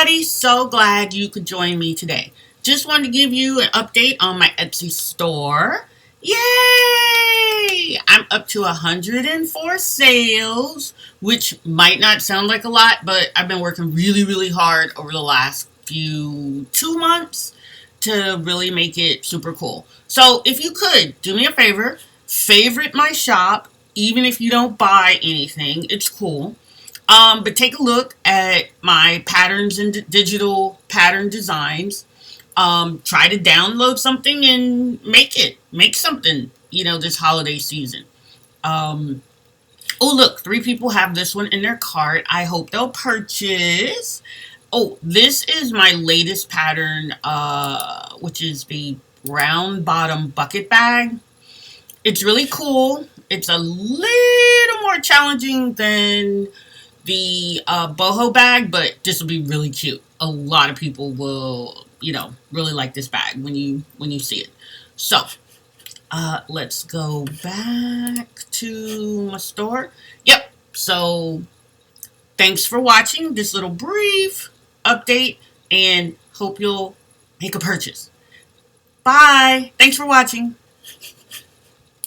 everybody, so glad you could join me today. Just wanted to give you an update on my Etsy store. Yay! I'm up to 104 sales, which might not sound like a lot, but I've been working really hard over the last 2 months to really make it super cool. So if you could, do me a favor, favorite my shop, even if you don't buy anything, it's cool. But take a look at my patterns and digital pattern designs. Try to download something and make it. Make something, this holiday season. Um, oh, look, 3 people have this one in their cart. I hope they'll purchase. Oh, this is my latest pattern, which is the round bottom bucket bag. It's really cool. It's a little more challenging than the boho bag, but this will be really cute. A lot of people will, really like this bag when you see it. So, let's go back to my store. Yep. So, thanks for watching this little brief update, and hope you'll make a purchase. Bye. Thanks for watching.